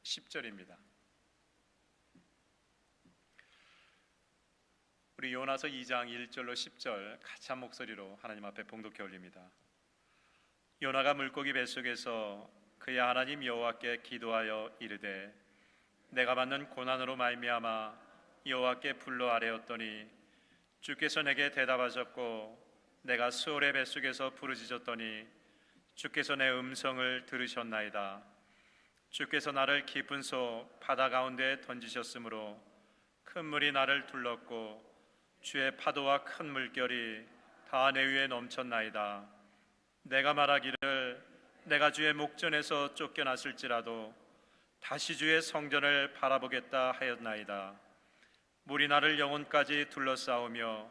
10절입니다. 우리 요나서 2장 1절로 10절 같이 한 목소리로 하나님 앞에 봉독해 올립니다. 요나가 물고기 뱃속에서 그의 하나님 여호와께 기도하여 이르되 내가 받는 고난으로 말미암아 여호와께 불러 아뢰었더니 주께서 내게 대답하셨고 내가 수월의 뱃속에서 부르짖었더니 주께서 내 음성을 들으셨나이다. 주께서 나를 깊은 속 바다 가운데에 던지셨으므로 큰 물이 나를 둘렀고 주의 파도와 큰 물결이 다 내 위에 넘쳤나이다. 내가 말하기를 내가 주의 목전에서 쫓겨났을지라도 다시 주의 성전을 바라보겠다 하였나이다. 물이 나를 영혼까지 둘러싸우며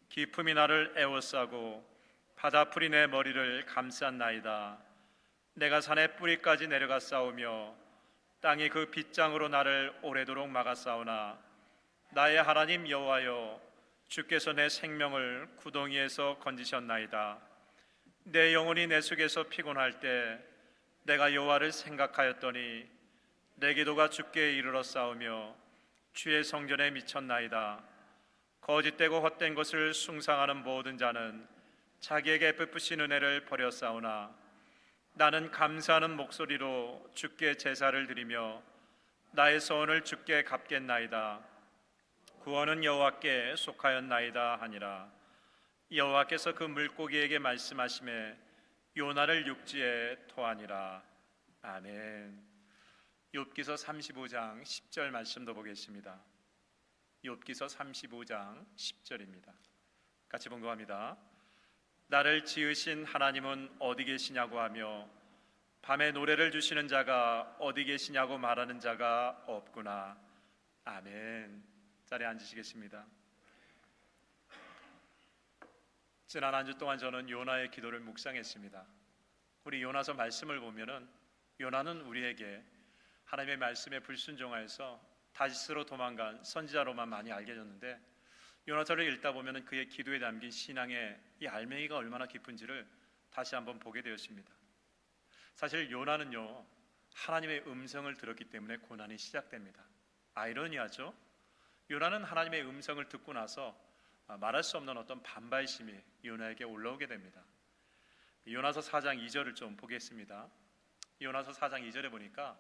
깊음이 나를 에워싸고 바다풀이 내 머리를 감쌌나이다. 내가 산의 뿌리까지 내려가 싸우며 땅이 그 빗장으로 나를 오래도록 막아싸우나 나의 하나님 여호와여 주께서 내 생명을 구덩이에서 건지셨나이다. 내 영혼이 내 속에서 피곤할 때 내가 여호와를 생각하였더니 내 기도가 주께 이르러 싸우며 주의 성전에 미쳤나이다. 거짓되고 헛된 것을 숭상하는 모든 자는 자기에게 베푸신 은혜를 버려 싸우나 나는 감사하는 목소리로 주께 제사를 드리며 나의 소원을 주께 갚겠나이다. 구원은 여호와께 속하였나이다 하니라. 여호와께서 그 물고기에게 말씀하시매 요나를 육지에 토하니라. 아멘. 욥기서 35장 10절 말씀도 보겠습니다. 욥기서 35장 10절입니다. 같이 봉독합니다. 나를 지으신 하나님은 어디 계시냐고 하며 밤에 노래를 주시는 자가 어디 계시냐고 말하는 자가 없구나. 아멘. 자리에 앉으시겠습니다. 지난 한 주 동안 저는 요나의 기도를 묵상했습니다. 우리 요나서 말씀을 보면은 요나는 우리에게 하나님의 말씀에 불순종하여서 다시스로 도망간 선지자로만 많이 알려졌는데 요나서를 읽다 보면은 그의 기도에 담긴 신앙의 이 알맹이가 얼마나 깊은지를 다시 한번 보게 되었습니다. 사실 요나는요 하나님의 음성을 들었기 때문에 고난이 시작됩니다. 아이러니하죠? 요나는 하나님의 음성을 듣고 나서 말할 수 없는 어떤 반발심이 요나에게 올라오게 됩니다. 요나서 4장 2절을 좀 보겠습니다. 요나서 4장 2절에 보니까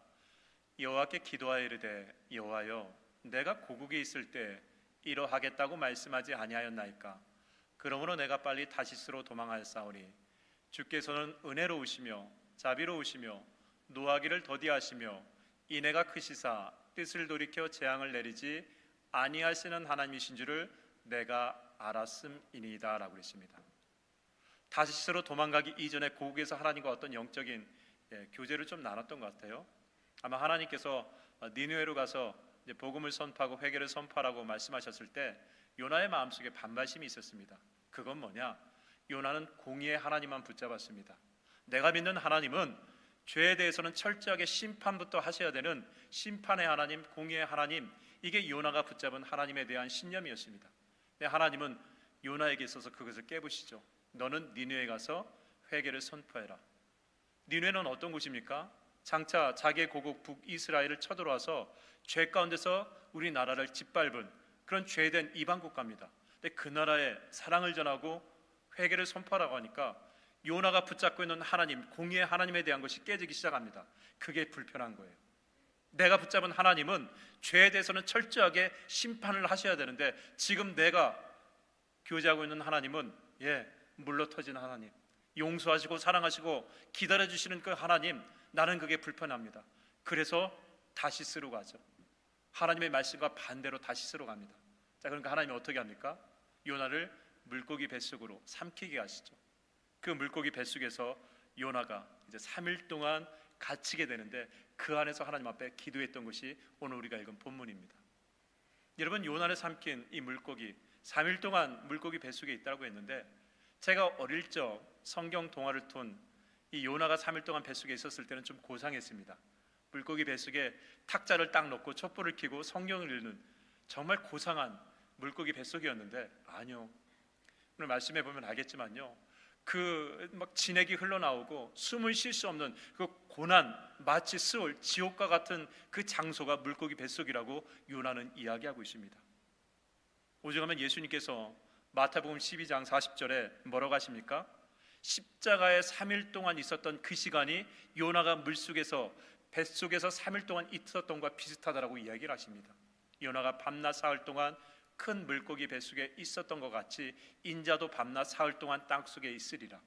여호와께 기도하여 이르되 여호와여 내가 고국에 있을 때 이러하겠다고 말씀하지 아니하였나이까. 그러므로 내가 빨리 다시스로 도망하였사오니 주께서는 은혜로우시며 자비로우시며 노하기를 더디하시며 인애가 크시사 뜻을 돌이켜 재앙을 내리지 아니하시는 하나님이신 줄을 내가 알았음이니이다 라고 했습니다. 다시스로 도망가기 이전에 고국에서 하나님과 어떤 영적인 교제를 좀 나눴던 것 같아요. 아마 하나님께서 니느웨로 가서 이제 복음을 선포하고 회개를 선포하라고 말씀하셨을 때 요나의 마음속에 반발심이 있었습니다. 그건 뭐냐? 요나는 공의의 하나님만 붙잡았습니다. 내가 믿는 하나님은 죄에 대해서는 철저하게 심판부터 하셔야 되는 심판의 하나님, 공의의 하나님, 이게 요나가 붙잡은 하나님에 대한 신념이었습니다. 근데 하나님은 요나에게 있어서 그것을 깨부시죠. 너는 니느웨에 가서 회개를 선포해라. 니느웨는 어떤 곳입니까? 장차 자기의 고국 북이스라엘을 쳐들어와서 죄 가운데서 우리나라를 짓밟은 그런 죄된 이방 국가입니다. 근데 그 나라에 사랑을 전하고 회개를 선포하라고 하니까 요나가 붙잡고 있는 하나님, 공의의 하나님에 대한 것이 깨지기 시작합니다. 그게 불편한 거예요. 내가 붙잡은 하나님은 죄에 대해서는 철저하게 심판을 하셔야 되는데 지금 내가 교제하고 있는 하나님은 물러 터진 하나님, 용서하시고 사랑하시고 기다려주시는 그 하나님, 나는 그게 불편합니다. 그래서 다시스로 가죠. 하나님의 말씀과 반대로 다시스로 갑니다. 자, 그러니까 하나님이 어떻게 합니까? 요나를 물고기 뱃속으로 삼키게 하시죠. 그 물고기 뱃속에서 요나가 이제 3일 동안 갇히게 되는데 그 안에서 하나님 앞에 기도했던 것이 오늘 우리가 읽은 본문입니다. 여러분, 요나를 삼킨 이 물고기 3일 동안 물고기 뱃속에 있다고 했는데 제가 어릴 적 성경 동화를 툰 이 요나가 3일 동안 뱃속에 있었을 때는 좀 고상했습니다. 물고기 뱃속에 탁자를 딱 놓고 촛불을 켜고 성경을 읽는 정말 고상한 물고기 뱃속이었는데 아니요, 오늘 말씀해 보면 알겠지만요, 그 막 진액이 흘러나오고 숨을 쉴 수 없는 그 고난, 마치 스올, 지옥과 같은 그 장소가 물고기 뱃속이라고 요나는 이야기하고 있습니다. 오죽하면 예수님께서 마태복음 12장 40절에 뭐라고 하십니까? 십자가에 3일 동안 있었던 그 시간이 요나가 물속에서 뱃속에서 3일 동안 있었던 것과 비슷하다라고 이야기를 하십니다. 요나가 밤낮 사흘 동안 큰 물고기 뱃속에 있었던 것 같이 인자도 밤낮 사흘 동안 땅속에 있으리라.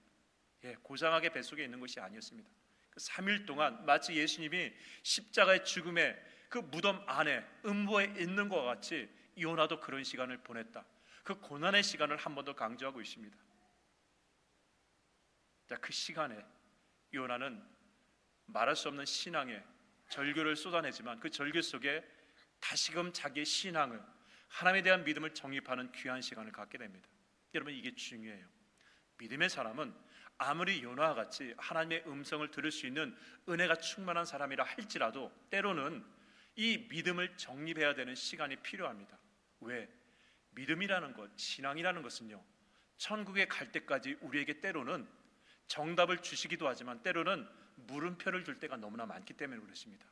고상하게 뱃속에 있는 것이 아니었습니다. 그 3일 동안 마치 예수님이 십자가의 죽음의 그 무덤 안에 음부에 있는 것과 같이 요나도 그런 시간을 보냈다. 그 고난의 시간을 한 번 더 강조하고 있습니다. 자, 그 시간에 요나는 말할 수 없는 신앙의 절규를 쏟아내지만 그 절규 속에 다시금 자기의 신앙을, 하나님에 대한 믿음을 정립하는 귀한 시간을 갖게 됩니다. 여러분, 이게 중요해요. 믿음의 사람은 아무리 요나와 같이 하나님의 음성을 들을 수 있는 은혜가 충만한 사람이라 할지라도 때로는 이 믿음을 정립해야 되는 시간이 필요합니다. 왜? 믿음이라는 것, 신앙이라는 것은요, 천국에 갈 때까지 우리에게 때로는 정답을 주시기도 하지만 때로는 물음표를 줄 때가 너무나 많기 때문에 그렇습니다.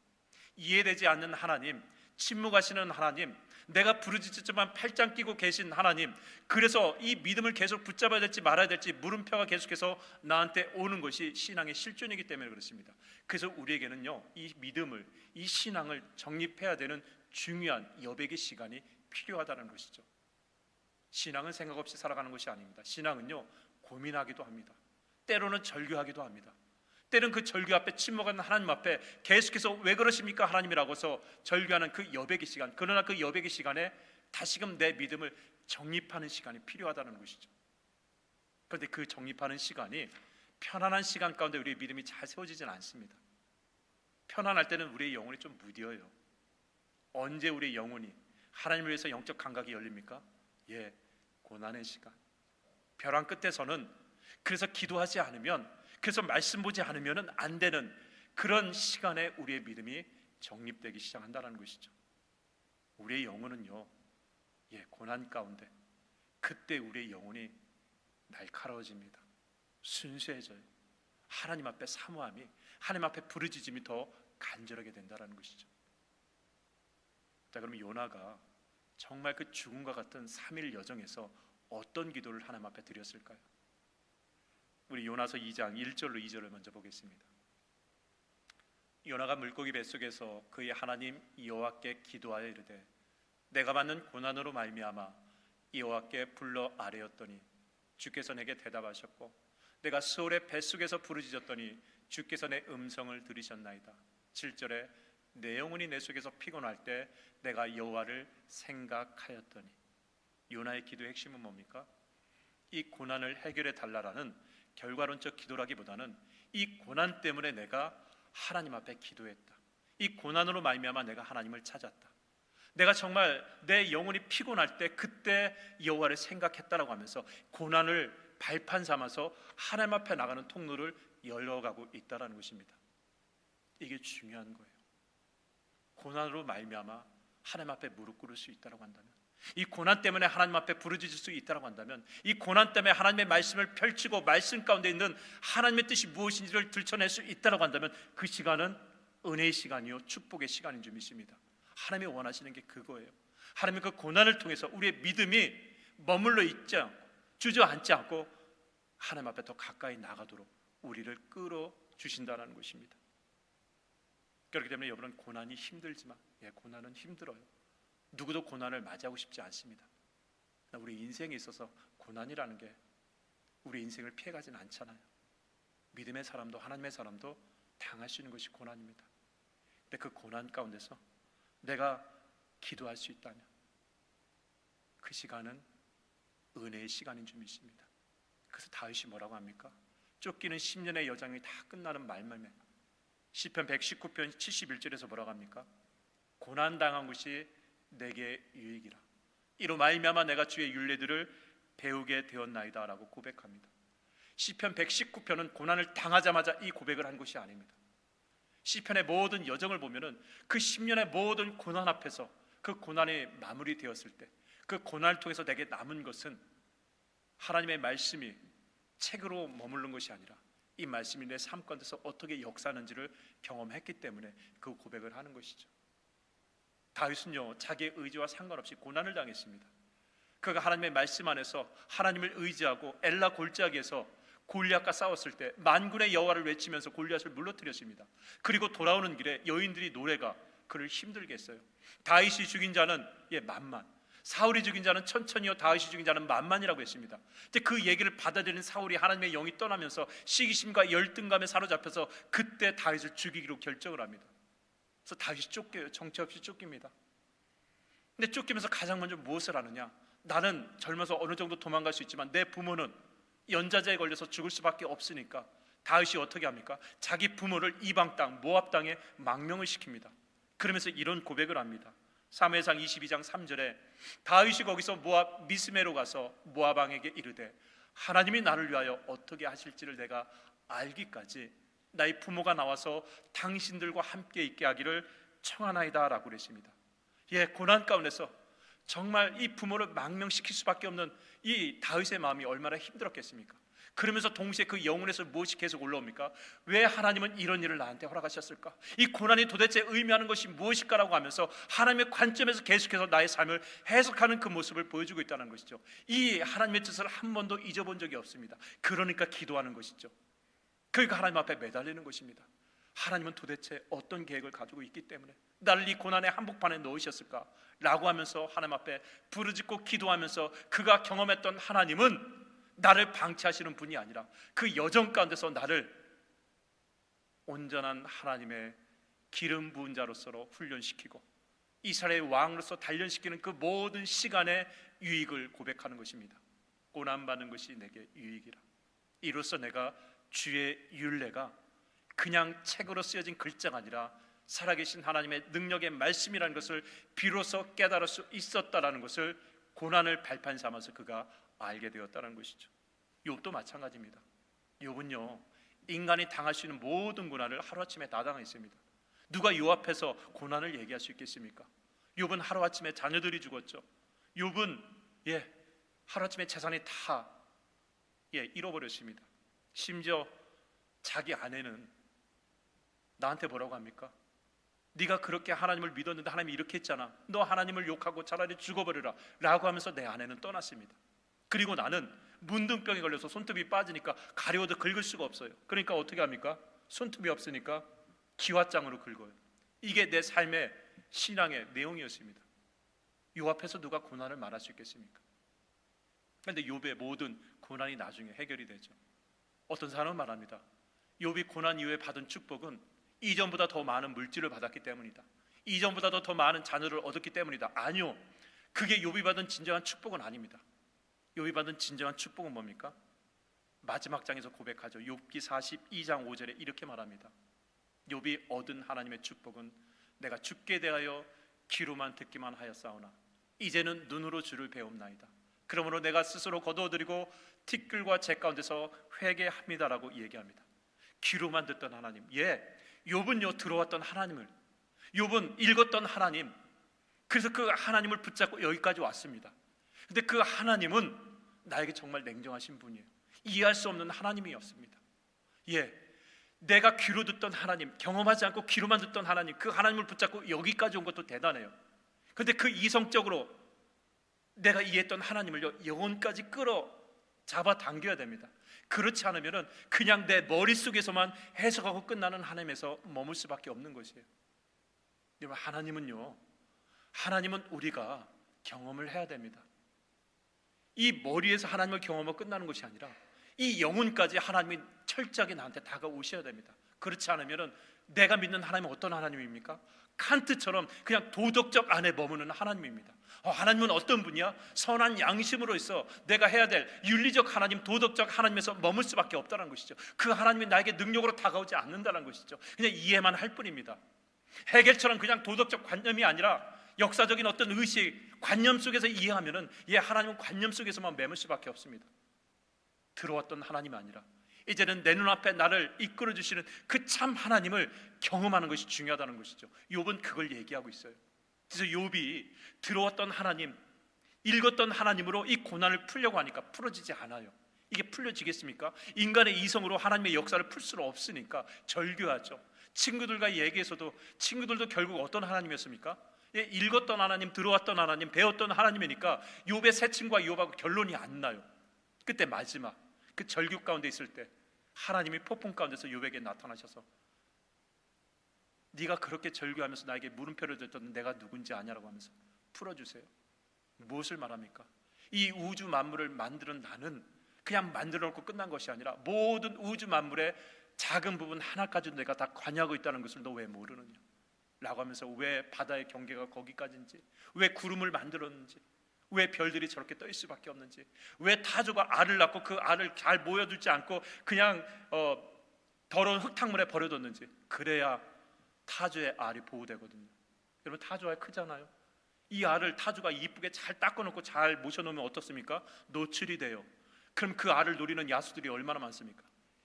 이해되지 않는 하나님, 침묵하시는 하나님, 내가 부르짖지만 팔짱 끼고 계신 하나님, 그래서 이 믿음을 계속 붙잡아야 될지 말아야 될지 물음표가 계속해서 나한테 오는 것이 신앙의 실존이기 때문에 그렇습니다. 그래서 우리에게는요, 이 믿음을, 이 신앙을 정립해야 되는 중요한 여백의 시간이 필요하다는 것이죠. 신앙은 생각 없이 살아가는 것이 아닙니다. 신앙은요, 고민하기도 합니다. 때로는 절규하기도 합니다. 때는 그 절규 앞에 침묵하는 하나님 앞에 계속해서 왜 그러십니까 하나님이라고서 절규하는 그 여백의 시간, 그러나 그 여백의 시간에 다시금 내 믿음을 정립하는 시간이 필요하다는 것이죠. 그런데 그 정립하는 시간이 편안한 시간 가운데 우리의 믿음이 잘 세워지지는 않습니다. 편안할 때는 우리의 영혼이 좀 무뎌요. 언제 우리의 영혼이 하나님을 위해서 영적 감각이 열립니까? 고난의 시간, 벼랑 끝에서는, 그래서 기도하지 않으면, 그래서 말씀 보지 않으면 안 되는 그런 시간에 우리의 믿음이 정립되기 시작한다는 것이죠. 우리의 영혼은요, 고난 가운데 그때 우리의 영혼이 날카로워집니다. 순수해져요. 하나님 앞에 사모함이, 하나님 앞에 부르짖음이 더 간절하게 된다는 것이죠. 자, 그럼 요나가 정말 그 죽음과 같은 3일 여정에서 어떤 기도를 하나님 앞에 드렸을까요? 우리 요나서 2장 1절로 2절을 먼저 보겠습니다. 요나가 물고기 뱃속에서 그의 하나님 여호와께 기도하여 이르되 내가 받는 고난으로 말미암아 여호와께 불러 아뢰었더니 주께서 내게 대답하셨고 내가 스올의 뱃속에서 부르짖었더니 주께서 내 음성을 들으셨나이다. 7절에 내 영혼이 내 속에서 피곤할 때 내가 여호와를 생각하였더니. 요나의 기도의 핵심은 뭡니까? 이 고난을 해결해 달라라는 결과론적 기도라기보다는 이 고난 때문에 내가 하나님 앞에 기도했다. 이 고난으로 말미암아 내가 하나님을 찾았다. 내가 정말 내 영혼이 피곤할 때 그때 여호와를 생각했다라고 하면서 고난을 발판 삼아서 하나님 앞에 나가는 통로를 열어가고 있다라는 것입니다. 이게 중요한 거예요. 고난으로 말미암아 하나님 앞에 무릎 꿇을 수 있다라고 한다면, 이 고난 때문에 하나님 앞에 부르짖을 수 있다라고 한다면, 이 고난 때문에 하나님의 말씀을 펼치고 말씀 가운데 있는 하나님의 뜻이 무엇인지를 들춰낼 수 있다라고 한다면 그 시간은 은혜의 시간이요 축복의 시간인 줄 믿습니다. 하나님이 원하시는 게 그거예요. 하나님의 그 고난을 통해서 우리의 믿음이 머물러 있지 않고 주저앉지 않고 하나님 앞에 더 가까이 나가도록 우리를 끌어주신다는 것입니다. 그렇기 때문에 여러분은 고난이 힘들지만, 고난은 힘들어요. 누구도 고난을 맞이하고 싶지 않습니다. 우리 인생에 있어서 고난이라는 게 우리 인생을 피해가진 않잖아요. 믿음의 사람도 하나님의 사람도 당할 수 있는 것이 고난입니다. 근데 그 고난 가운데서 내가 기도할 수 있다면 그 시간은 은혜의 시간인 줄 믿습니다. 그래서 다윗이 뭐라고 합니까? 쫓기는 10년의 여정이 다 끝나는 말씀에 시편 119편 71절에서 뭐라고 합니까? 고난당한 것이 내게 유익이라. 이로 말미암아 내가 주의 율례들을 배우게 되었나이다 라고 고백합니다. 시편 119편은 고난을 당하자마자 이 고백을 한 것이 아닙니다. 시편의 모든 여정을 보면은 그 10년의 모든 고난 앞에서 그 고난이 마무리되었을 때 그 고난을 통해서 내게 남은 것은 하나님의 말씀이 책으로 머무른 것이 아니라 이 말씀이 내 삶 가운데서 어떻게 역사하는지를 경험했기 때문에 그 고백을 하는 것이죠. 다윗은요, 자기의 의지와 상관없이 고난을 당했습니다. 그가 하나님의 말씀 안에서 하나님을 의지하고 엘라 골짜기에서 골리앗과 싸웠을 때 만군의 여호와를 외치면서 골리앗을 물러뜨렸습니다. 그리고 돌아오는 길에 여인들이 노래가 그를 힘들게 했어요. 다윗이 죽인 자는 만만, 사울이 죽인 자는 천천히요, 다윗이 죽인 자는 만만이라고 했습니다. 근데 그 얘기를 받아들인 사울이 하나님의 영이 떠나면서 시기심과 열등감에 사로잡혀서 그때 다윗을 죽이기로 결정을 합니다. 그래서 다윗이 쫓겨요. 정처 없이 쫓깁니다. 근데 쫓기면서 가장 먼저 무엇을 하느냐? 나는 젊어서 어느 정도 도망갈 수 있지만 내 부모는 연자제에 걸려서 죽을 수밖에 없으니까 다윗이 어떻게 합니까? 자기 부모를 이방 땅 모압 땅에 망명을 시킵니다. 그러면서 이런 고백을 합니다. 사무엘상 22장 3절에 다윗이 거기서 모압 미스메로 가서 모압 왕에게 이르되 하나님이 나를 위하여 어떻게 하실지를 내가 알기까지 나의 부모가 나와서 당신들과 함께 있게 하기를 청하나이다 라고 그랬습니다. 고난 가운데서 정말 이 부모를 망명시킬 수밖에 없는 이 다윗의 마음이 얼마나 힘들었겠습니까? 그러면서 동시에 그 영혼에서 무엇이 계속 올라옵니까? 왜 하나님은 이런 일을 나한테 허락하셨을까? 이 고난이 도대체 의미하는 것이 무엇일까라고 하면서 하나님의 관점에서 계속해서 나의 삶을 해석하는 그 모습을 보여주고 있다는 것이죠. 이 하나님의 뜻을 한 번도 잊어본 적이 없습니다. 그러니까 기도하는 것이죠. 그러니까 하나님 앞에 매달리는 것입니다. 하나님은 도대체 어떤 계획을 가지고 있기 때문에 나를 이 고난의 한복판에 넣으셨을까? 라고 하면서 하나님 앞에 부르짖고 기도하면서 그가 경험했던 하나님은 나를 방치하시는 분이 아니라 그 여정 가운데서 나를 온전한 하나님의 기름 부은 자로서 훈련시키고 이스라엘의 왕으로서 단련시키는 그 모든 시간의 유익을 고백하는 것입니다. 고난받는 것이 내게 유익이라. 이로써 내가 주의 율례가 그냥 책으로 쓰여진 글자가 아니라 살아계신 하나님의 능력의 말씀이라는 것을 비로소 깨달을 수 있었다라는 것을 고난을 발판 삼아서 그가 알게 되었다는 것이죠. 욥도 마찬가지입니다. 욥은요, 인간이 당할 수 있는 모든 고난을 하루아침에 다 당했습니다. 누가 욥 앞에서 고난을 얘기할 수 있겠습니까? 욥은 하루아침에 자녀들이 죽었죠. 욥은 하루아침에 재산이 다 잃어버렸습니다. 심지어 자기 아내는 나한테 뭐라고 합니까? 네가 그렇게 하나님을 믿었는데 하나님이 이렇게 했잖아. 너 하나님을 욕하고 차라리 죽어버려라 라고 하면서 내 아내는 떠났습니다. 그리고 나는 문둥병에 걸려서 손톱이 빠지니까 가려워도 긁을 수가 없어요. 그러니까 어떻게 합니까? 손톱이 없으니까 기와장으로 긁어요. 이게 내 삶의 신앙의 내용이었습니다. 요 앞에서 누가 고난을 말할 수 있겠습니까? 그런데 욥의 모든 고난이 나중에 해결이 되죠. 어떤 사람은 말합니다. 욥이 고난 이후에 받은 축복은 이전보다 더 많은 물질을 받았기 때문이다. 이전보다도 더 많은 자녀를 얻었기 때문이다. 아니요, 그게 욥이 받은 진정한 축복은 아닙니다. 욥이 받은 진정한 축복은 뭡니까? 마지막 장에서 고백하죠. 욥기 42장 5절에 이렇게 말합니다. 욥이 얻은 하나님의 축복은 내가 주께 대하여 귀로만 듣기만 하였사오나 이제는 눈으로 주를 배움나이다. 그러므로 내가 스스로 거두어드리고 티끌과 재 가운데서 회개합니다라고 얘기합니다. 귀로만 듣던 하나님, 욥은요 들어왔던 하나님을, 욥은 읽었던 하나님, 그래서 그 하나님을 붙잡고 여기까지 왔습니다. 근데 그 하나님은 나에게 정말 냉정하신 분이에요. 이해할 수 없는 하나님이었습니다. 내가 귀로 듣던 하나님, 경험하지 않고 귀로만 듣던 하나님, 그 하나님을 붙잡고 여기까지 온 것도 대단해요. 근데 그 이성적으로 내가 이해했던 하나님을 영혼까지 잡아당겨야 됩니다. 그렇지 않으면 그냥 내 머릿속에서만 해석하고 끝나는 하나님에서 머물 수밖에 없는 것이에요. 여러분, 하나님은 우리가 경험을 해야 됩니다. 이 머리에서 하나님을 경험하고 끝나는 것이 아니라 이 영혼까지 하나님이 철저하게 나한테 다가오셔야 됩니다. 그렇지 않으면 내가 믿는 하나님은 어떤 하나님입니까? 칸트처럼 그냥 도덕적 안에 머무는 하나님입니다. 하나님은 어떤 분이야? 선한 양심으로 있어 내가 해야 될 윤리적 하나님, 도덕적 하나님에서 머물 수밖에 없다는 것이죠. 그 하나님이 나에게 능력으로 다가오지 않는다는 것이죠. 그냥 이해만 할 뿐입니다. 해겔처럼 그냥 도덕적 관념이 아니라 역사적인 어떤 의식, 관념 속에서 이해하면은 하나님은 관념 속에서만 매물 수밖에 없습니다. 들어왔던 하나님이 아니라 이제는 내 눈앞에 나를 이끌어 주시는 그 참 하나님을 경험하는 것이 중요하다는 것이죠. 욥은 그걸 얘기하고 있어요. 그래서 욥이 들어왔던 하나님, 읽었던 하나님으로 이 고난을 풀려고 하니까 풀어지지 않아요. 이게 풀려지겠습니까? 인간의 이성으로 하나님의 역사를 풀 수는 없으니까 절규하죠. 친구들과 얘기해서도 친구들도 결국 어떤 하나님이었습니까? 예, 읽었던 하나님, 들어왔던 하나님, 배웠던 하나님이니까 욥의 세 친구와 욥하고 결론이 안 나요. 그때 마지막 그 절규 가운데 있을 때 하나님이 폭풍 가운데서 욥에게 나타나셔서 네가 그렇게 절규하면서 나에게 물음표를 줬던 내가 누군지 아냐라고 하면서 풀어주세요. 무엇을 말합니까? 이 우주 만물을 만드는 나는 그냥 만들어 놓고 끝난 것이 아니라 모든 우주 만물의 작은 부분 하나까지도 내가 다 관여하고 있다는 것을 너 왜 모르느냐 라고 하면서 왜 바다의 경계가 거기까지인지, 왜 구름을 만들었는지, 왜 별들이 저렇게 떠 있을 수밖에 없는지, 왜 타조가 알을 낳고 그 알을 잘 모여두지 않고 그냥 더러운 흙탕물에 버려뒀는지, 그래야 타조의 알이 보호되거든요. 여러분, 타조 알 크잖아요. 이 알을 타조가 이쁘게 잘 닦아놓고 잘 모셔놓으면 어떻습니까? 노출이 돼요. 그럼 그 알을 노리는 야수들이 얼마나 많습니까?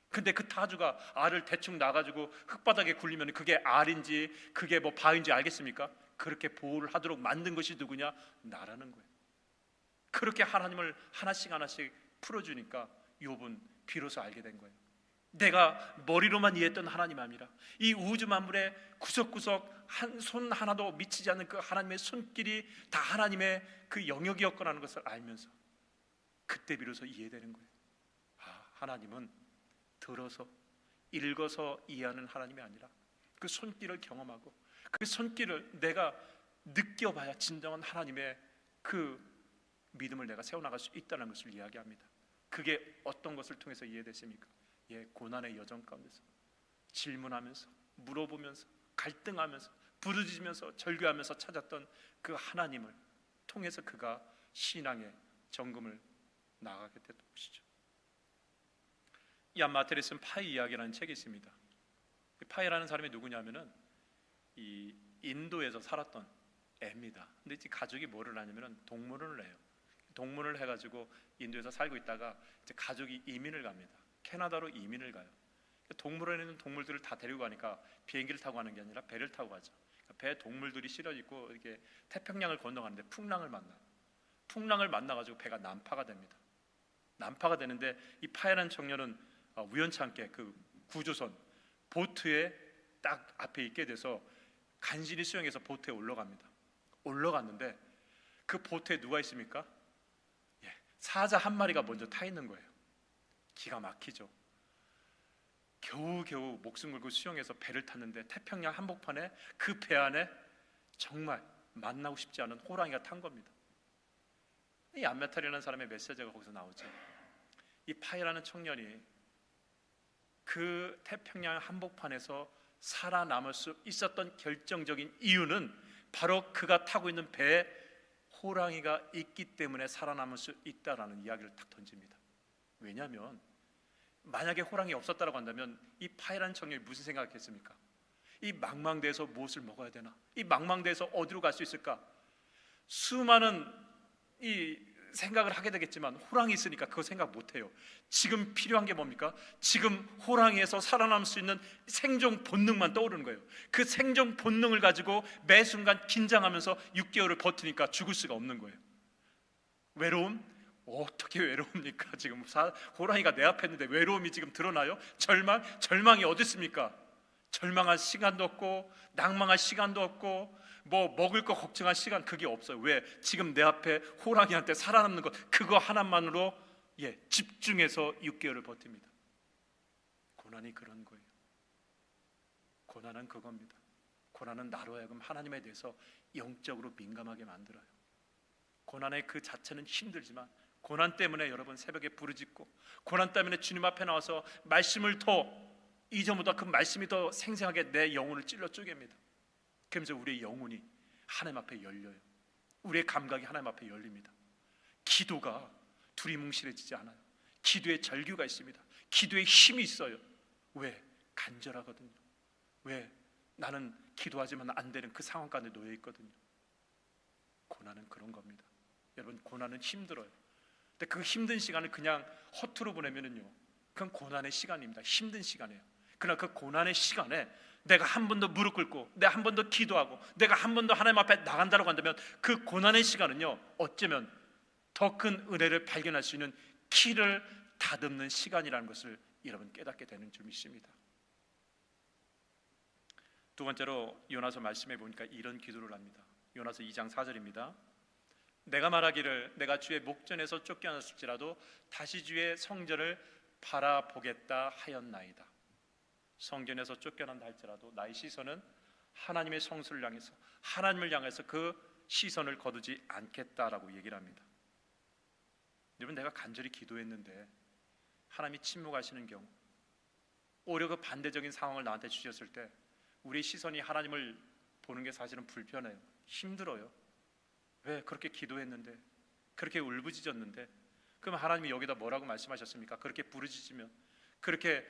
근데 그 타조가 알을 대충 놔가지고 흙바닥에 굴리면 그게 알인지 그게 뭐 바위인지 알겠습니까? 그렇게 보호를 하도록 만든 것이 누구냐? 나라는 거예요. 그렇게 하나님을 하나씩 하나씩 풀어주니까 욥은 비로소 알게 된 거예요. 내가 머리로만 이해했던 하나님 아니라 이 우주 만물의 구석구석 한 손 하나도 미치지 않는 그 하나님의 손길이 다 하나님의 그 영역이었거라는 것을 알면서 그때 비로소 이해되는 거예요. 하나님은 들어서 읽어서 이해하는 하나님이 아니라 그 손길을 경험하고 그 손길을 내가 느껴봐야 진정한 하나님의 그 믿음을 내가 세워나갈 수 있다는 것을 이야기합니다. 그게 어떤 것을 통해서 이해됐습니까? 예, 고난의 여정 가운데서 질문하면서 물어보면서 갈등하면서 부르짖으면서 절규하면서 찾았던 그 하나님을 통해서 그가 신앙의 정금을 나가게 됐던 것이죠. 이안 마텔에 쓴 파이 이야기라는 책이 있습니다. 파이라는 사람이 누구냐면은 이 인도에서 살았던 애입니다. 근데 이 가족이 뭐를 하냐면은 동물원을 해요. 동물을 해가지고 인도에서 살고 있다가 이제 가족이 이민을 갑니다. 캐나다로 이민을 가요. 동물원에 있는 동물들을 다 데리고 가니까 비행기를 타고 가는 게 아니라 배를 타고 가죠. 배에 동물들이 실려 있고 이렇게 태평양을 건너가는데 풍랑을 만나요. 풍랑을 만나가지고 배가 난파가 됩니다. 난파가 되는데 이 파이라는 청년은 우연치 않게 그 구조선 보트에 딱 앞에 있게 돼서 간신히 수영해서 보트에 올라갑니다. 올라갔는데 그 보트에 누가 있습니까? 사자 한 마리가 먼저 타 있는 거예요. 기가 막히죠. 겨우겨우 목숨 걸고 수영해서 배를 탔는데 태평양 한복판에 그 배 안에 정말 만나고 싶지 않은 호랑이가 탄 겁니다. 이 안메탈이라는 사람의 메시지가 거기서 나오죠. 이 파이라는 청년이 그 태평양 한복판에서 살아남을 수 있었던 결정적인 이유는 바로 그가 타고 있는 배에 호랑이가 있기 때문에 살아남을 수 있다라는 이야기를 딱 던집니다. 왜냐하면 만약에 호랑이 없었다고 한다면 이 파이라는 청년이 무슨 생각했습니까? 이 망망대해서 무엇을 먹어야 되나? 이 망망대해서 어디로 갈 수 있을까? 수많은 이 생각을 하게 되겠지만 호랑이 있으니까 그거 생각 못해요. 지금 필요한 게 뭡니까? 지금 호랑이에서 살아남을 수 있는 생존 본능만 떠오르는 거예요. 그 생존 본능을 가지고 매 순간 긴장하면서 6개월을 버티니까 죽을 수가 없는 거예요. 외로움? 어떻게 외로웁니까? 지금 호랑이가 내 앞에 있는데 외로움이 지금 드러나요? 절망이 어디 있습니까? 절망할 시간도 없고 낭망할 시간도 없고 뭐 먹을 거 걱정할 시간 그게 없어요. 왜? 지금 내 앞에 호랑이한테 살아남는 것 그거 하나만으로 집중해서 6개월을 버팁니다. 고난이 그런 거예요. 고난은 그겁니다. 고난은 나로 하여금 하나님에 대해서 영적으로 민감하게 만들어요. 고난의 그 자체는 힘들지만 고난 때문에 여러분 새벽에 부르짖고 고난 때문에 주님 앞에 나와서 말씀을 더 이전보다 그 말씀이 더 생생하게 내 영혼을 찔러 쪼갭니다. 그러면서 우리의 영혼이 하나님 앞에 열려요. 우리의 감각이 하나님 앞에 열립니다. 기도가 두리뭉실해지지 않아요. 기도에 절규가 있습니다. 기도에 힘이 있어요. 왜? 간절하거든요. 왜? 나는 기도하지만 안 되는 그 상황 가운데 놓여 있거든요. 고난은 그런 겁니다. 여러분, 고난은 힘들어요. 근데 그 힘든 시간을 그냥 허투루 보내면은요, 그건 고난의 시간입니다. 힘든 시간이에요. 그러나 그 고난의 시간에 내가 한 번 더 무릎 꿇고 내가 한 번 더 기도하고 내가 한 번 더 하나님 앞에 나간다고 한다면 그 고난의 시간은요, 어쩌면 더 큰 은혜를 발견할 수 있는 키를 다듬는 시간이라는 것을 여러분 깨닫게 되는 줄 믿습니다. 두 번째로 요나서 말씀해 보니까 이런 기도를 합니다. 요나서 2장 4절입니다. 내가 말하기를 내가 주의 목전에서 쫓겨났을지라도 다시 주의 성전을 바라보겠다 하였나이다. 성전에서 쫓겨난다 할지라도 나의 시선은 하나님의 성소를 향해서, 하나님을 향해서 그 시선을 거두지 않겠다라고 얘기를 합니다. 여러분, 내가 간절히 기도했는데 하나님이 침묵하시는 경우, 오히려 그 반대적인 상황을 나한테 주셨을 때 우리 시선이 하나님을 보는 게 사실은 불편해요. 힘들어요. 왜? 그렇게 기도했는데, 그렇게 울부짖었는데. 그럼 하나님이 여기다 뭐라고 말씀하셨습니까? 그렇게 부르짖으면, 그렇게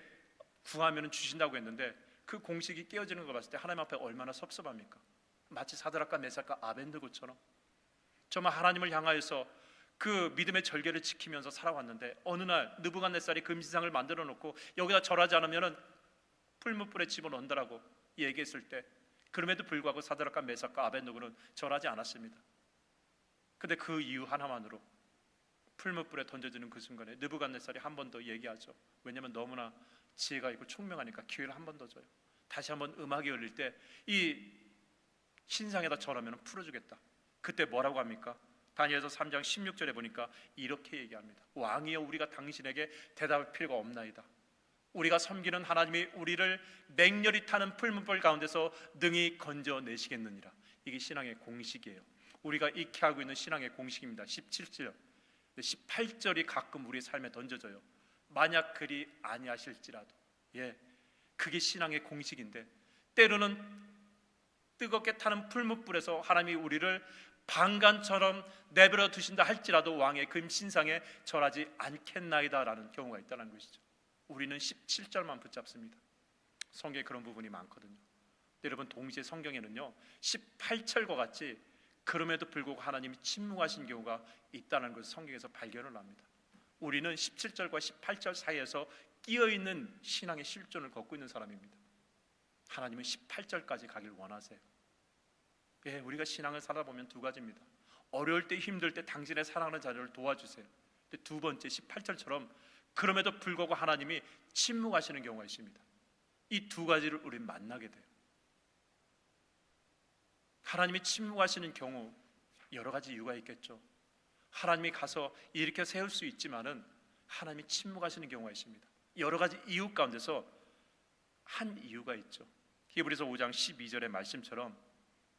구하면 주신다고 했는데 그 공식이 깨어지는 걸 봤을 때 하나님 앞에 얼마나 섭섭합니까? 마치 사드락과 메삭과 아벤느고처럼 정말 하나님을 향하여서 그 믿음의 절개를 지키면서 살아왔는데 어느 날 느부갓네살이 금신상을 만들어 놓고 여기다 절하지 않으면 풀무불에 집어넣는다라고 얘기했을 때 그럼에도 불구하고 사드락과 메삭과 아벤느고는 절하지 않았습니다. 근데 그 이유 하나만으로 풀무불에 던져지는 그 순간에 느부갓네살이 한 번 더 얘기하죠. 왜냐하면 너무나 지혜가 있고 총명하니까 기회를 한 번 더 줘요. 다시 한번 음악이 울릴 때 이 신상에다 절하면 풀어주겠다. 그때 뭐라고 합니까? 다니엘서 3장 16절에 보니까 이렇게 얘기합니다. 왕이여, 우리가 당신에게 대답할 필요가 없나이다. 우리가 섬기는 하나님이 우리를 맹렬히 타는 풀무불 가운데서 능히 건져내시겠느니라. 이게 신앙의 공식이에요. 우리가 익히 하고 있는 신앙의 공식입니다. 17절, 18절이 가끔 우리 삶에 던져져요. 만약 그리 아니하실지라도. 그게 신앙의 공식인데, 때로는 뜨겁게 타는 풀무불에서 하나님이 우리를 방간처럼 내버려 두신다 할지라도 왕의 금신상에 절하지 않겠나이다 라는 경우가 있다는 것이죠. 우리는 17절만 붙잡습니다. 성경에 그런 부분이 많거든요. 여러분, 동시에 성경에는요 18절과 같이 그럼에도 불구하고 하나님이 침묵하신 경우가 있다는 것을 성경에서 발견을 합니다. 우리는 17절과 18절 사이에서 끼어있는 신앙의 실존을 걷고 있는 사람입니다. 하나님은 18절까지 가길 원하세요. 우리가 신앙을 살아보면 두 가지입니다. 어려울 때, 힘들 때 당신의 사랑하는 자녀를 도와주세요. 근데 두 번째 18절처럼 그럼에도 불구하고 하나님이 침묵하시는 경우가 있습니다. 이 두 가지를 우리는 만나게 돼요. 하나님이 침묵하시는 경우 여러 가지 이유가 있겠죠. 하나님이 가서 일으켜 세울 수 있지만은 하나님이 침묵하시는 경우가 있습니다. 여러 가지 이유 가운데서 한 이유가 있죠. 히브리서 5장 12절의 말씀처럼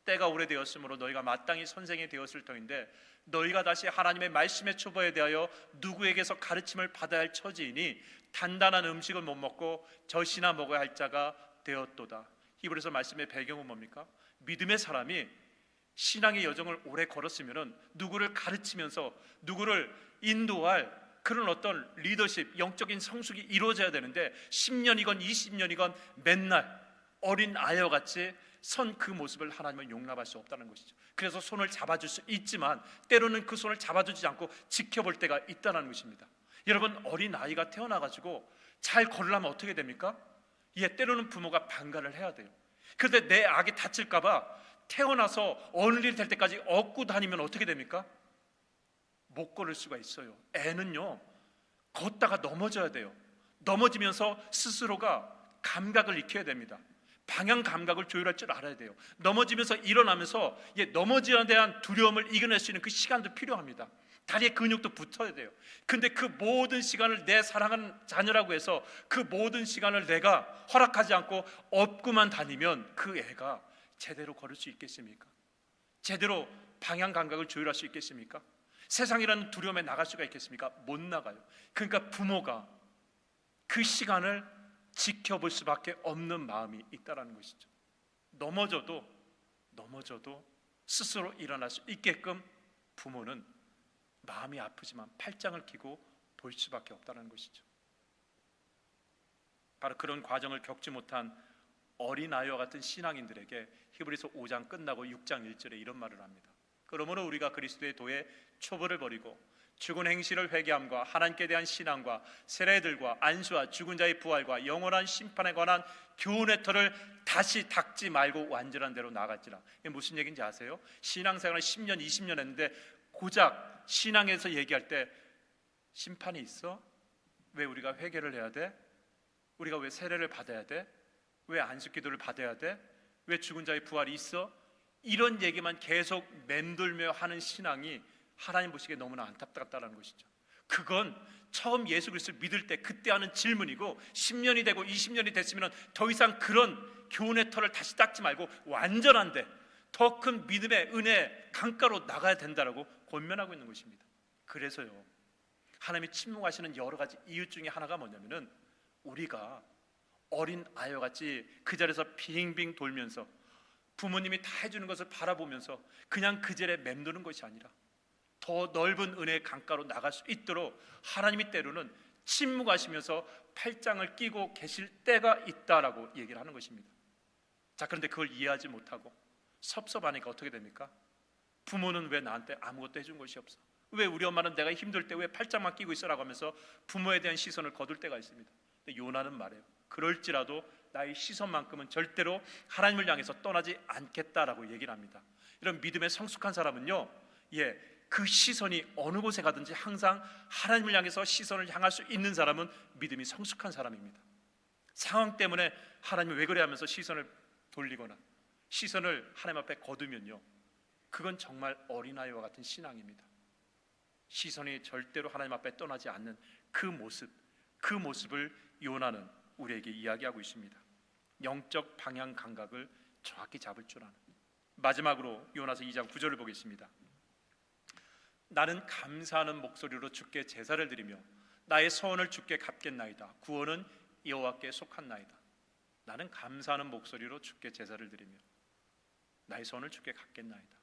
때가 오래되었으므로 너희가 마땅히 선생이 되었을 터인데 너희가 다시 하나님의 말씀의 초보에 대하여 누구에게서 가르침을 받아야 할 처지이니 단단한 음식을 못 먹고 젖이나 먹어야 할 자가 되었도다. 히브리서 말씀의 배경은 뭡니까? 믿음의 사람이 신앙의 여정을 오래 걸었으면 누구를 가르치면서 누구를 인도할 그런 어떤 리더십, 영적인 성숙이 이루어져야 되는데 10년이건 20년이건 맨날 어린 아이와 같이 선 그 모습을 하나님은 용납할 수 없다는 것이죠. 그래서 손을 잡아줄 수 있지만 때로는 그 손을 잡아주지 않고 지켜볼 때가 있다는 것입니다. 여러분, 어린 아이가 태어나가지고 잘 걸으려면 어떻게 됩니까? 때로는 부모가 방관을 해야 돼요. 그런데 내 아기 다칠까봐 태어나서 어느 일이 될 때까지 업고 다니면 어떻게 됩니까? 못 걸을 수가 있어요. 애는요 걷다가 넘어져야 돼요. 넘어지면서 스스로가 감각을 익혀야 됩니다. 방향 감각을 조율할 줄 알아야 돼요. 넘어지면서 일어나면서 넘어지에 대한 두려움을 이겨낼 수 있는 그 시간도 필요합니다. 다리에 근육도 붙어야 돼요. 근데 그 모든 시간을 내 사랑하는 자녀라고 해서 그 모든 시간을 내가 허락하지 않고 업고만 다니면 그 애가 제대로 걸을 수 있겠습니까? 제대로 방향 감각을 조율할 수 있겠습니까? 세상이라는 두려움에 나갈 수가 있겠습니까? 못 나가요. 그러니까 부모가 그 시간을 지켜볼 수밖에 없는 마음이 있다는 것이죠. 넘어져도 스스로 일어날 수 있게끔 부모는 마음이 아프지만 팔짱을 끼고 볼 수밖에 없다는 것이죠. 바로 그런 과정을 겪지 못한 어린아이와 같은 신앙인들에게 히브리서 5장 끝나고 6장 1절에 이런 말을 합니다. 그러므로 우리가 그리스도의 도에 초보를 버리고 죽은 행실을 회개함과 하나님께 대한 신앙과 세례들과 안수와 죽은 자의 부활과 영원한 심판에 관한 교훈의 터를 다시 닦지 말고 완전한 대로 나아갈지라. 이게 무슨 얘기인지 아세요? 신앙생활을 10년 20년 했는데 고작 신앙에서 얘기할 때 심판이 있어? 왜 우리가 회개를 해야 돼? 우리가 왜 세례를 받아야 돼? 왜 안식기도를 받아야 돼? 왜 죽은 자의 부활이 있어? 이런 얘기만 계속 맴돌며 하는 신앙이 하나님 보시기에 너무나 안타깝다는 것이죠. 그건 처음 예수 그리스도를 믿을 때 그때 하는 질문이고 10년이 되고 20년이 됐으면 더 이상 그런 교훈의 털을 다시 닦지 말고 완전한데 더 큰 믿음의 은혜 강가로 나가야 된다라고 권면하고 있는 것입니다. 그래서요, 하나님이 침묵하시는 여러 가지 이유 중에 하나가 뭐냐면은 우리가 어린 아이와 같이 그 자리에서 빙빙 돌면서 부모님이 다 해주는 것을 바라보면서 그냥 그 자리에 맴도는 것이 아니라 더 넓은 은혜의 강가로 나갈 수 있도록 하나님이 때로는 침묵하시면서 팔짱을 끼고 계실 때가 있다라고 얘기를 하는 것입니다. 자, 그런데 그걸 이해하지 못하고 섭섭하니까 어떻게 됩니까? 부모는 왜 나한테 아무것도 해준 것이 없어? 왜 우리 엄마는 내가 힘들 때 왜 팔짱만 끼고 있어라고 하면서 부모에 대한 시선을 거둘 때가 있습니다. 근데 요나는 말해요. 그럴지라도 나의 시선만큼은 절대로 하나님을 향해서 떠나지 않겠다라고 얘기를 합니다. 이런 믿음의 성숙한 사람은요, 그 시선이 어느 곳에 가든지 항상 하나님을 향해서 시선을 향할 수 있는 사람은 믿음이 성숙한 사람입니다. 상황 때문에 하나님이 왜 그래 하면서 시선을 돌리거나 시선을 하나님 앞에 거두면요, 그건 정말 어린아이와 같은 신앙입니다. 시선이 절대로 하나님 앞에 떠나지 않는 그 모습을 요나는 우리에게 이야기하고 있습니다. 영적 방향 감각을 정확히 잡을 줄 아는. 마지막으로 요나서 2장 9절을 보겠습니다. 나는 감사하는 목소리로 주께 제사를 드리며 나의 소원을 주께 갚겠나이다. 구원은 여호와께 속한나이다. 나는 감사하는 목소리로 주께 제사를 드리며 나의 소원을 주께 갚겠나이다.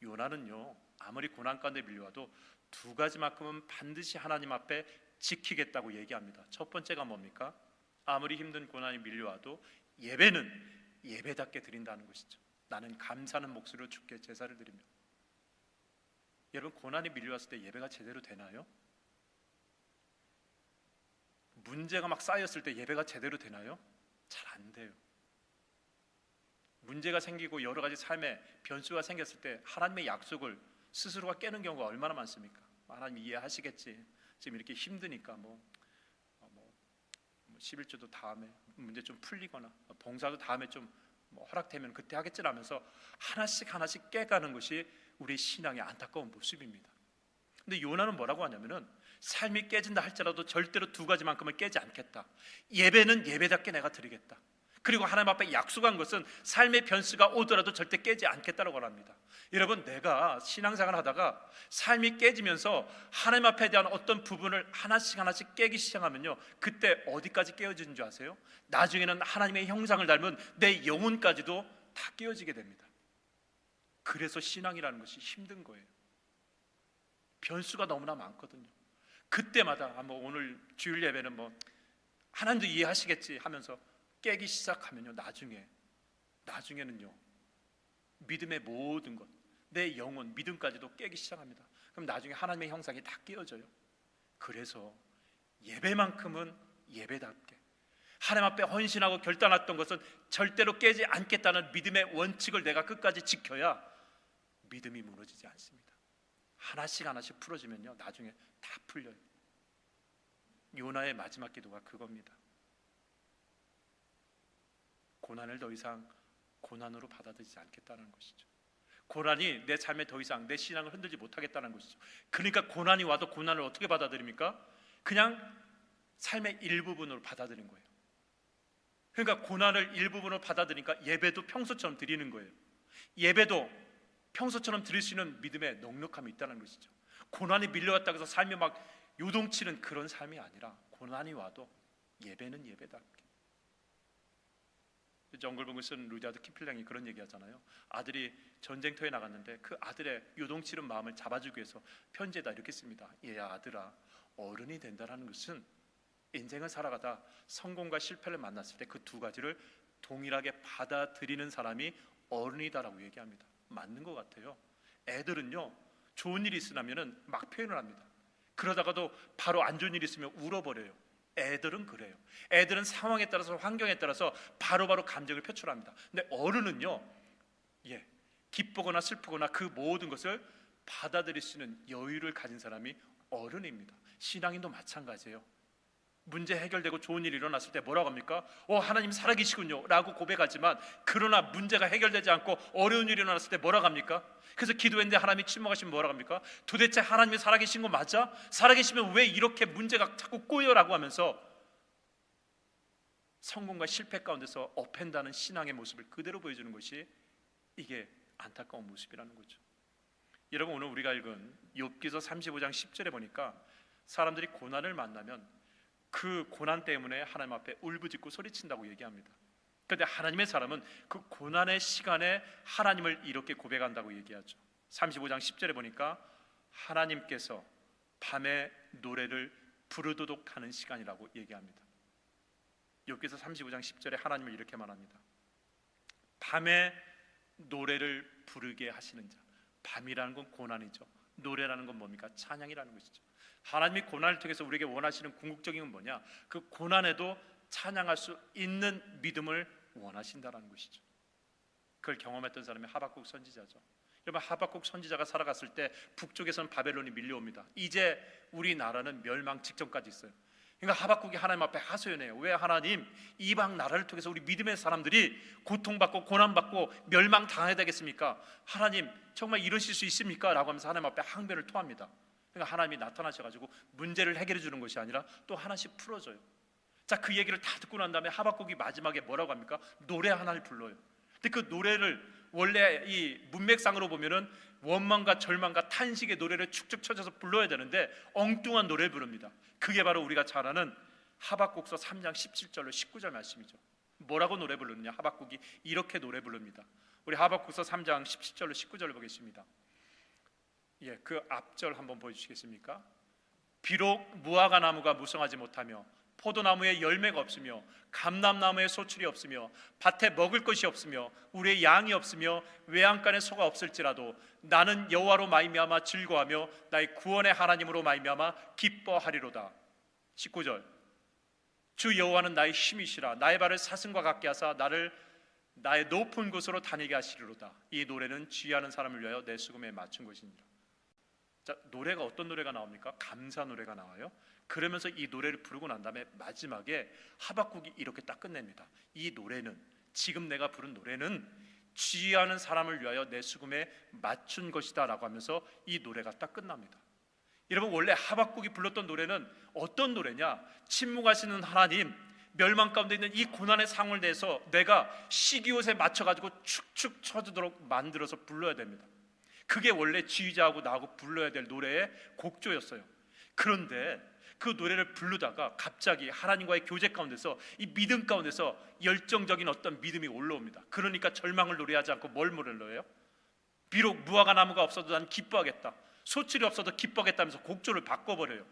요나는요, 아무리 고난 가운데 밀려와도 두 가지만큼은 반드시 하나님 앞에 지키겠다고 얘기합니다. 첫 번째가 뭡니까? 아무리 힘든 고난이 밀려와도 예배는 예배답게 드린다는 것이죠. 나는 감사하는 목소리로 주께 제사를 드리며. 여러분, 고난이 밀려왔을 때 예배가 제대로 되나요? 문제가 막 쌓였을 때 예배가 제대로 되나요? 잘 안 돼요. 문제가 생기고 여러 가지 삶에 변수가 생겼을 때 하나님의 약속을 스스로가 깨는 경우가 얼마나 많습니까? 하나님 이해하시겠지. 지금 이렇게 힘드니까 11조도 다음에 문제 좀 풀리거나 봉사도 다음에 좀 허락되면 그때 하겠지라면서 하나씩 깨가는 것이 우리의 신앙의 안타까운 모습입니다. 근데 요나는 뭐라고 하냐면은 삶이 깨진다 할지라도 절대로 두 가지만큼은 깨지 않겠다. 예배는 예배답게 내가 드리겠다. 그리고 하나님 앞에 약속한 것은 삶의 변수가 오더라도 절대 깨지 않겠다라고 합니다. 여러분, 내가 신앙생활을 하다가 삶이 깨지면서 하나님 앞에 대한 어떤 부분을 하나씩 깨기 시작하면요, 그때 어디까지 깨어지는 줄 아세요? 나중에는 하나님의 형상을 닮은 내 영혼까지도 다 깨어지게 됩니다. 그래서 신앙이라는 것이 힘든 거예요. 변수가 너무나 많거든요. 그때마다 오늘 주일 예배는 하나님도 이해하시겠지 하면서 깨기 시작하면요, 나중에는요, 믿음의 모든 것, 내 영혼, 믿음까지도 깨기 시작합니다. 그럼 나중에 하나님의 형상이 다 깨어져요. 그래서 예배만큼은 예배답게 하나님 앞에 헌신하고 결단했던 것은 절대로 깨지 않겠다는 믿음의 원칙을 내가 끝까지 지켜야 믿음이 무너지지 않습니다. 하나씩 풀어지면요, 나중에 다 풀려요. 요나의 마지막 기도가 그겁니다. 고난을 더 이상 고난으로 받아들이지 않겠다는 것이죠. 고난이 내 삶에 더 이상 내 신앙을 흔들지 못하겠다는 것이죠. 그러니까 고난이 와도 고난을 어떻게 받아들입니까? 그냥 삶의 일부분으로 받아들인 거예요. 그러니까 고난을 일부분으로 받아들이니까 예배도 평소처럼 드리는 거예요. 예배도 평소처럼 드릴 수 있는 믿음의 넉넉함이 있다는 것이죠. 고난이 밀려왔다고 해서 삶이 막 요동치는 그런 삶이 아니라 고난이 와도 예배는 예배답게. 정글봉을 쓴 루디아드 키플랭이 그런 얘기하잖아요. 아들이 전쟁터에 나갔는데 그 아들의 요동치는 마음을 잡아주기 위해서 편지에다 이렇게 씁니다. 얘야, 아들아, 어른이 된다는 것은 인생을 살아가다 성공과 실패를 만났을 때 그 두 가지를 동일하게 받아들이는 사람이 어른이다라고 얘기합니다. 맞는 것 같아요. 애들은요, 좋은 일이 있으면은 막 표현을 합니다. 그러다가도 바로 안 좋은 일이 있으면 울어버려요. 애들은 그래요. 애들은 상황에 따라서, 환경에 따라서 바로바로 감정을 표출합니다. 근데 어른은요, 기쁘거나 슬프거나 그 모든 것을 받아들일 수 있는 여유를 가진 사람이 어른입니다. 신앙인도 마찬가지예요. 문제 해결되고 좋은 일이 일어났을 때 뭐라고 합니까? 하나님 살아계시군요 라고 고백하지만, 그러나 문제가 해결되지 않고 어려운 일이 일어났을 때 뭐라고 합니까? 그래서 기도했는데 하나님이 침묵하시면 뭐라고 합니까? 도대체 하나님이 살아계신 거 맞아? 살아계시면 왜 이렇게 문제가 자꾸 꼬여라고 하면서 성공과 실패 가운데서 업한다는 신앙의 모습을 그대로 보여주는 것이, 이게 안타까운 모습이라는 거죠. 여러분, 오늘 우리가 읽은 욥기서 35장 10절에 보니까 사람들이 고난을 만나면 그 고난 때문에 하나님 앞에 울부짖고 소리친다고 얘기합니다. 그런데 하나님의 사람은 그 고난의 시간에 하나님을 이렇게 고백한다고 얘기하죠. 35장 10절에 보니까 하나님께서 밤에 노래를 부르도록 하는 시간이라고 얘기합니다. 욥기서 35장 10절에 하나님을 이렇게 말합니다. 밤에 노래를 부르게 하시는 자. 밤이라는 건 고난이죠. 노래라는 건 뭡니까? 찬양이라는 것이죠. 하나님이 고난을 통해서 우리에게 원하시는 궁극적인 건 뭐냐? 그 고난에도 찬양할 수 있는 믿음을 원하신다라는 것이죠. 그걸 경험했던 사람이 하박국 선지자죠. 여러분, 하박국 선지자가 살아갔을 때 북쪽에서는 바벨론이 밀려옵니다. 이제 우리나라는 멸망 직전까지 있어요. 그러니까 하박국이 하나님 앞에 하소연해요. 왜 하나님, 이방 나라를 통해서 우리 믿음의 사람들이 고통받고 고난받고 멸망당해야 되겠습니까? 하나님 정말 이러실 수 있습니까? 라고 하면서 하나님 앞에 항변을 토합니다. 그러니까 하나님이 나타나셔가지고 문제를 해결해 주는 것이 아니라 또 하나씩 풀어줘요. 자, 그 얘기를 다 듣고 난 다음에 하박국이 마지막에 뭐라고 합니까? 노래 하나를 불러요. 근데 그 노래를 원래 이 문맥상으로 보면은 원망과 절망과 탄식의 노래를 축축 쳐져서 불러야 되는데 엉뚱한 노래를 부릅니다. 그게 바로 우리가 잘 아는 하박국서 3장 17절로 19절 말씀이죠. 뭐라고 노래 부르느냐? 하박국이 이렇게 노래 부릅니다. 우리 하박국서 3장 17절로 19절을 보겠습니다. 그 앞절 한번 보여주시겠습니까? 비록 무화과 나무가 무성하지 못하며 포도나무에 열매가 없으며 감람나무에 소출이 없으며 밭에 먹을 것이 없으며 우리의 양이 없으며 외양간에 소가 없을지라도 나는 여호와로 말미암아 즐거워하며 나의 구원의 하나님으로 말미암아 기뻐하리로다. 19절, 주 여호와는 나의 힘이시라. 나의 발을 사슴과 같게 하사 나를 나의 높은 곳으로 다니게 하시리로다. 이 노래는 지휘하는 사람을 위하여 내 수금에 맞춘 것이니라. 자, 노래가 어떤 노래가 나옵니까? 감사 노래가 나와요. 그러면서 이 노래를 부르고 난 다음에 마지막에 하박국이 이렇게 딱 끝냅니다. 이 노래는, 지금 내가 부른 노래는 지휘하는 사람을 위하여 내 수금에 맞춘 것이다 라고 하면서 이 노래가 딱 끝납니다. 여러분, 원래 하박국이 불렀던 노래는 어떤 노래냐? 침묵하시는 하나님, 멸망 가운데 있는 이 고난의 상황을 내서 내가 시기옷에 맞춰가지고 축축 처지도록 만들어서 불러야 됩니다. 그게 원래 지휘자하고 나하고 불러야 될 노래의 곡조였어요. 그런데 그 노래를 부르다가 갑자기 하나님과의 교제 가운데서, 이 믿음 가운데서 열정적인 어떤 믿음이 올라옵니다. 그러니까 절망을 노래하지 않고 뭘 노래해요? 비록 무화과 나무가 없어도 난 기뻐하겠다, 소출이 없어도 기뻐하겠다면서 곡조를 바꿔버려요.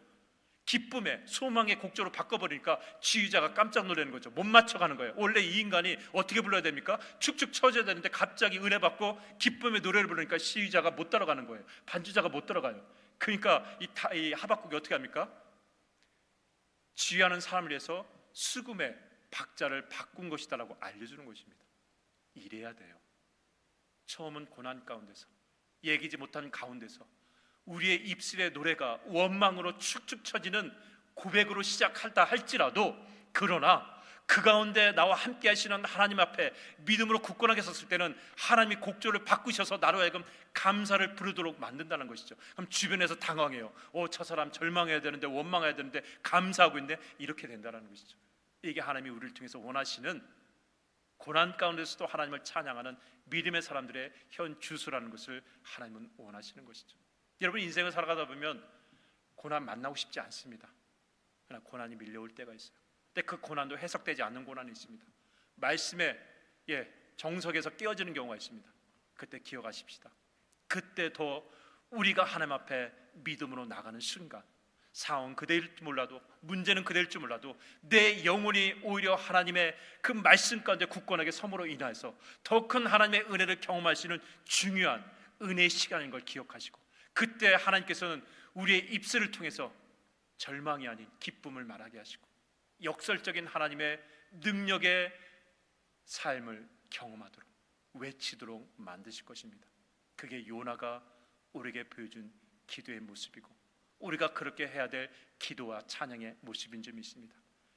기쁨의, 소망의 곡조로 바꿔버리니까 지휘자가 깜짝 놀라는 거죠. 못 맞춰가는 거예요. 원래 이 인간이 어떻게 불러야 됩니까? 축축 처져야 되는데 갑자기 은혜 받고 기쁨의 노래를 부르니까 지휘자가 못 따라가는 거예요. 반주자가 못 따라가요. 그러니까 이 하박국이 어떻게 합니까? 지휘하는 사람을 위해서 수금의 박자를 바꾼 것이다라고 알려주는 것입니다. 이래야 돼요. 처음은 고난 가운데서, 얘기지 못한 가운데서 우리의 입술의 노래가 원망으로 축축 처지는 고백으로 시작한다 할지라도, 그러나 그 가운데 나와 함께 하시는 하나님 앞에 믿음으로 굳건하게 섰을 때는 하나님이 곡조를 바꾸셔서 나로 하여금 감사를 부르도록 만든다는 것이죠. 그럼 주변에서 당황해요. 저 사람 절망해야 되는데, 원망해야 되는데 감사하고 있는데, 이렇게 된다는 것이죠. 이게 하나님이 우리를 통해서 원하시는, 고난 가운데서도 하나님을 찬양하는 믿음의 사람들의 현 주소라는 것을 하나님은 원하시는 것이죠. 여러분, 인생을 살아가다 보면 고난 만나고 싶지 않습니다. 그러나 고난이 밀려올 때가 있어요. 근데 그 고난도 해석되지 않는 고난이 있습니다. 말씀에 정석에서 깨어지는 경우가 있습니다. 그때 기억하십시다. 그때 더 우리가 하나님 앞에 믿음으로 나가는 순간, 상황은 그대일 줄 몰라도, 문제는 그대일 줄 몰라도 내 영혼이 오히려 하나님의 그 말씀 가운데 굳건하게 섬으로 인하여서 더 큰 하나님의 은혜를 경험하시는 중요한 은혜의 시간인 걸 기억하시고, 그때 하나님께서는 우리의 입술을 통해서 절망이 아닌 기쁨을 말하게 하시고 역설적인 하나님의 능력의 삶을 경험하도록, 외치도록 만드실 것입니다. 그게 요나가 우리에게 보여준 기도의 모습이고, 우리가 그렇게 해야 될 기도와 찬양의 모습인 줄 믿습니다.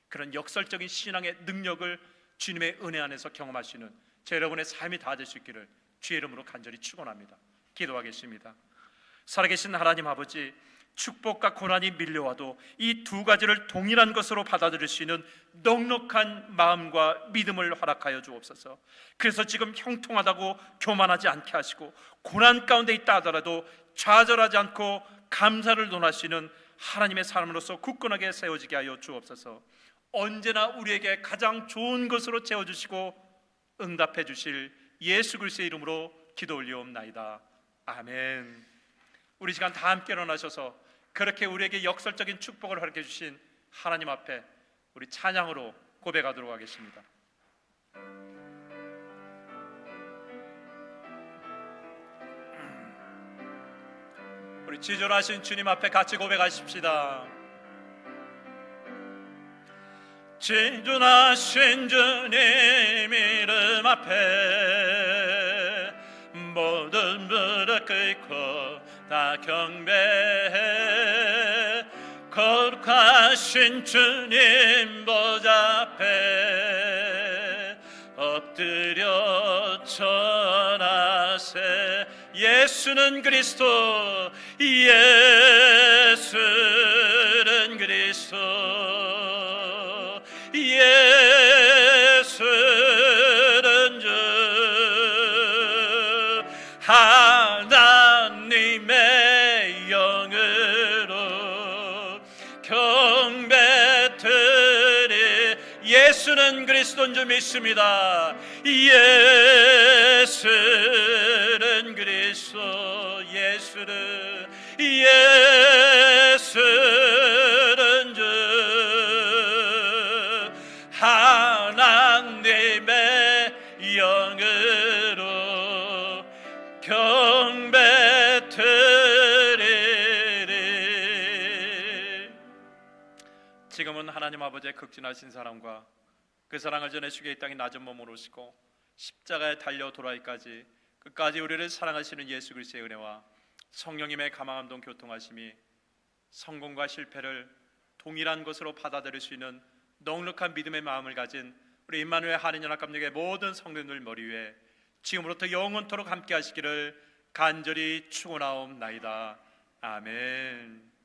그런 역설적인 신앙의 능력을 주님의 은혜 안에서 경험하시는 제 여러분의 삶이 다 될 수 있기를 주의 이름으로 간절히 축원합니다. 기도하겠습니다. 살아계신 하나님 아버지, 축복과 고난이 밀려와도 이 두 가지를 동일한 것으로 받아들일 수 있는 넉넉한 마음과 믿음을 허락하여 주옵소서. 그래서 지금 형통하다고 교만하지 않게 하시고, 고난 가운데 있다 하더라도 좌절하지 않고 감사를 논하시는 하나님의 사람으로서 굳건하게 세워지게 하여 주옵소서. 언제나 우리에게 가장 좋은 것으로 채워주시고 응답해 주실 예수 그리스도의 이름으로 기도 올리옵나이다. 아멘. 우리 시간 다 함께 일어나셔서 그렇게 우리에게 역설적인 축복을 허락해 주신 하나님 앞에 우리 찬양으로 고백하도록 하겠습니다. 우리 지존하신 주님 앞에 같이 고백하십시다. 지존하신 주님 이름 앞에 모든 무릎 꿇고 다 경배해. 거룩하신 주님 보좌 앞에 엎드려 전하세. 예수는 그리스도, 예수는 그리스도, 예수는 주 하나님의 영으로 경배드리. 예수는 그리스도인 줄 믿습니다. 예수는 그리스도, 예수는 주 하나님의 영으로 경배드리리. 지금은 하나님 아버지의 극진하신 사랑과 그 사랑을 전해주기에 이 땅에 낮은 몸으로 오시고 십자가에 달려 돌아오기까지 끝까지 우리를 사랑하시는 예수 그리스도의 은혜와 성령님의 감화감동 교통하심이 성공과 실패를 동일한 것으로 받아들일 수 있는 넉넉한 믿음의 마음을 가진 우리 임마누엘 한인연합감력의 모든 성도들 머리 위에 지금부터 영원토록 함께 하시기를 간절히 축원하옵나이다. 아멘.